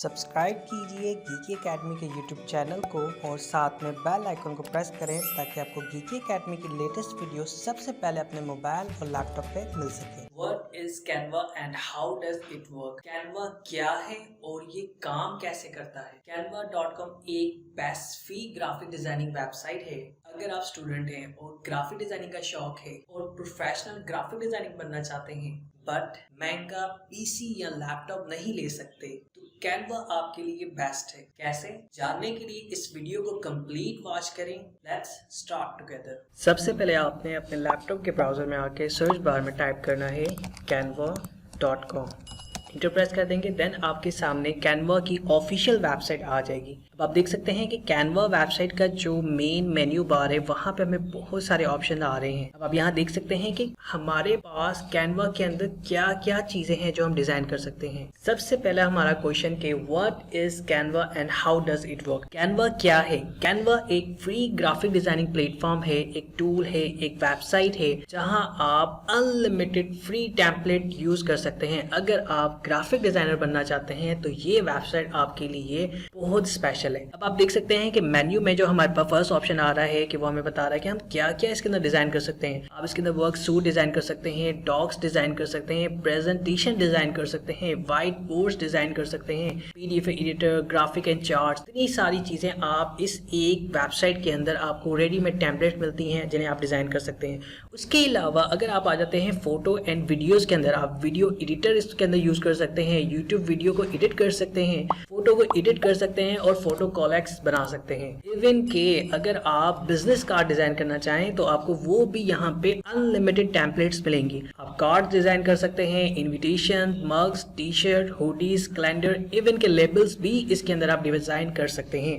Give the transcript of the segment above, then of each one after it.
Subscribe कीजिए geeky academy के YouTube channel को और साथ में बेल आइकन को प्रेस करें ताकि आपको गीकी अकेडमी की लेटेस्ट वीडियो सबसे पहले अपने मोबाइल और लैपटॉप पे मिल सके। What is Canva and how does it work? Canva क्या है और ये काम कैसे करता है? Canva.com एक best free graphic designing website है। अगर आप स्टूडेंट हैं और ग्राफिक डिजाइनिंग का शौक है और प्रोफेशनल ग्राफिक डिजाइनिंग बनना चाहते हैं बट महंगा पीसी या लैपटॉप नहीं ले सकते तो कैनवा आपके लिए बेस्ट है। कैसे जानने के लिए इस वीडियो को कंप्लीट वॉच करें। Let's start together. सबसे पहले आपने अपने लैपटॉप के ब्राउजर में आके सर्च बार में टाइप करना है canva.com, इंटर प्रेस कर देंगे। देन आपके सामने कैनवा की ऑफिशियल वेबसाइट आ जाएगी। अब आप देख सकते हैं कि कैनवा वेबसाइट का जो मेन मेन्यू बार है वहाँ पे हमें बहुत सारे ऑप्शन आ रहे हैं। अब आप यहाँ देख सकते हैं कि हमारे पास कैनवा के अंदर क्या क्या चीजें हैं जो हम डिजाइन कर सकते हैं। सबसे पहला हमारा क्वेश्चन के what is Canva and how does it work. Canva क्या है? कैनवा एक फ्री ग्राफिक डिजाइनिंग प्लेटफॉर्म है, एक टूल है, एक वेबसाइट है जहाँ आप अनलिमिटेड फ्री टेम्पलेट यूज कर सकते हैं। अगर आप ग्राफिक डिजाइनर बनना चाहते हैं तो ये वेबसाइट आपके लिए बहुत स्पेशल है। अब आप देख सकते हैं कि मेन्यू में जो हमारे पास फर्स्ट ऑप्शन आ रहा है कि वो हमें बता रहा है कि हम क्या क्या इसके अंदर डिजाइन कर सकते हैं। आप इसके अंदर वर्क सूट डिजाइन कर सकते हैं, डॉक्स डिजाइन कर सकते हैं, प्रेजेंटेशन डिजाइन कर सकते हैं, व्हाइट बोर्ड्स डिजाइन कर सकते हैं, PDF editor, graphic and charts, इतनी सारी चीजें आप इस एक वेबसाइट के अंदर आपको रेडीमेड टेम्पलेट मिलती हैं जिन्हें आप डिजाइन कर सकते हैं। उसके अलावा अगर आप आ जाते हैं फोटो एंड वीडियोज के अंदर, आप वीडियो एडिटर इसके अंदर यूज कर सकते हैं, यूट्यूब वीडियो को एडिट कर सकते हैं, फोटो को एडिट कर सकते हैं और फोटो कॉलेक्स बना सकते हैं। इवन के अगर आप बिजनेस कार्ड डिजाइन करना चाहें तो आपको वो भी यहाँ पे अनलिमिटेड टेम्पलेट्स मिलेंगी। आप कार्ड डिजाइन कर सकते हैं, invitation, mugs, T shirt, hoodies, calendar, even के लेबल्स भी इसके अंदर आप डिजाइन कर सकते हैं।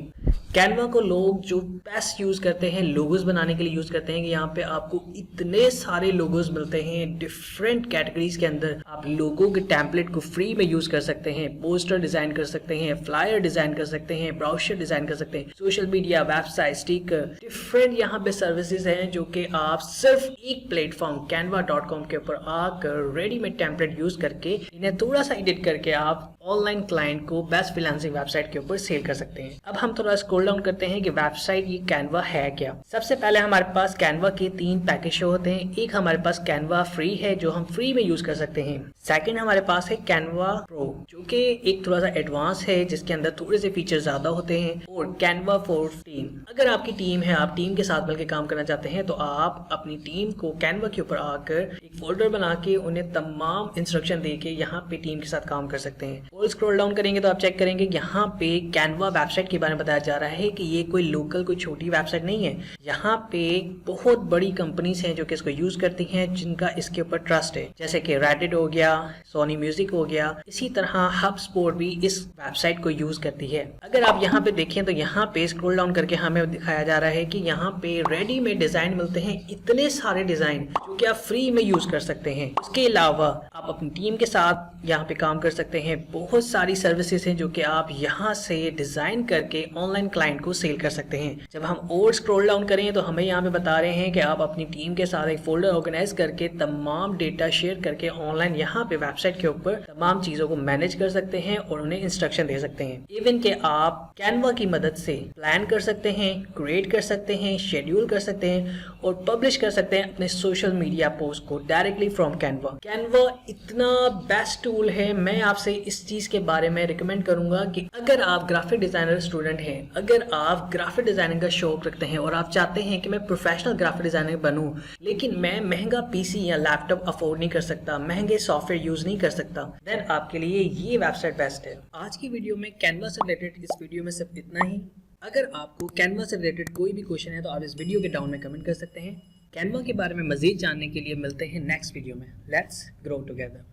कैनवा को लोग जो बेस्ट यूज करते हैं लोगोज बनाने के लिए यूज करते हैं कि यहाँ पे आपको इतने सारे लोगोज मिलते हैं डिफरेंट कैटेगरीज के अंदर। आप लोगों के टेम्पलेट को फ्री में यूज कर सकते हैं, पोस्टर डिजाइन कर सकते हैं, फ्लायर डिजाइन कर सकते हैं, ब्राउशर डिजाइन कर सकते हैं, social media, website, sticker, different यहाँ पे सर्विसेज हैं जो कि आप सिर्फ एक प्लेटफॉर्म canva.com के ऊपर आकर रेडीमेड टेम्पलेट यूज करके इन्हें थोड़ा सा एडिट करके आप ऑनलाइन क्लाइंट को बेस्ट फ्रीलांसिंग वेबसाइट के ऊपर सेल कर सकते हैं। अब हम थोड़ा स्क्रॉल डाउन करते हैं कि वेबसाइट ये कैनवा है क्या। सबसे पहले हमारे पास कैनवा के 3 पैकेज शो होते हैं। एक हमारे पास कैनवा फ्री है जो हम फ्री में यूज कर सकते हैं। सेकंड हमारे पास है कैनवा प्रो जो कि एक थोड़ा सा एडवांस है जिसके अंदर थोड़े से फीचर ज्यादा होते हैं। और कैनवा फॉर टीम, अगर आपकी टीम है, आप टीम के साथ मिलकर काम करना चाहते हैं तो आप अपनी टीम को कैनवा के ऊपर आकर एक फोल्डर बना के उन्हें तमाम इंस्ट्रक्शन दे के यहाँ पे टीम के साथ काम कर सकते हैं। और स्क्रॉल डाउन करेंगे तो आप चेक करेंगे यहाँ पे कैनवा वेबसाइट के बारे में बताया जा रहा है कि ये कोई लोकल कोई छोटी वेबसाइट नहीं है। यहाँ पे बहुत बड़ी कंपनीज हैं जो कि इसको यूज करती हैं, जिनका इसके ऊपर ट्रस्ट है, जैसे कि रेडिट हो गया, सोनी म्यूजिक हो गया, इसी तरह हब स्पोर्ट भी इस वेबसाइट को यूज करती है। अगर आप यहाँ पे देखें तो यहाँ पे स्क्रॉल डाउन करके हमें दिखाया जा रहा है कि यहाँ पे रेडीमेड डिजाइन मिलते हैं, इतने सारे डिजाइन जो कि आप फ्री में यूज कर सकते हैं। उसके अलावा आप अपनी टीम के साथ यहाँ पे काम कर सकते हैं। बहुत सारी सर्विसेज हैं जो कि आप यहाँ से डिजाइन करके ऑनलाइन क्लाइंट को सेल कर सकते हैं। जब हम और स्क्रॉल डाउन करें तो हमें यहाँ पे बता रहे हैं कि आप अपनी टीम के साथ एक फोल्डर ऑर्गेनाइज करके तमाम डेटा शेयर करके ऑनलाइन यहाँ पे वेबसाइट के ऊपर तमाम चीजों को मैनेज कर सकते हैं और उन्हें इंस्ट्रक्शन दे सकते हैं। इवन के आप कैनवा की मदद से प्लान कर सकते हैं, क्रिएट कर सकते हैं, शेड्यूल कर सकते हैं और पब्लिश कर सकते हैं अपने सोशल मीडिया पोस्ट को डायरेक्टली फ्रॉम कैनवा। कैनवा इतना बेस्ट टूल है, मैं आपसे इस चीज के बारे में रिकमेंड करूंगा कि अगर आप ग्राफिक डिजाइनर स्टूडेंट हैं, अगर आप ग्राफिक डिजाइनिंग का शौक रखते हैं और आप चाहते हैं कि मैं प्रोफेशनल ग्राफिक डिजाइनर बनूं लेकिन मैं महंगा पीसी या लैपटॉप अफोर्ड नहीं कर सकता, महंगे सॉफ्टवेयर यूज नहीं कर सकता, देन आपके लिए ये वेबसाइट बेस्ट है। आज की वीडियो में कैनवा से रिलेटेड इस वीडियो में सिर्फ इतना ही। अगर आपको कैनवा से रिलेटेड कोई भी क्वेश्चन है तो आप इस वीडियो के डाउन में कमेंट कर सकते हैं। कैनवा के बारे में मजीद जानने के लिए मिलते हैं नेक्स्ट वीडियो में। Let's grow together.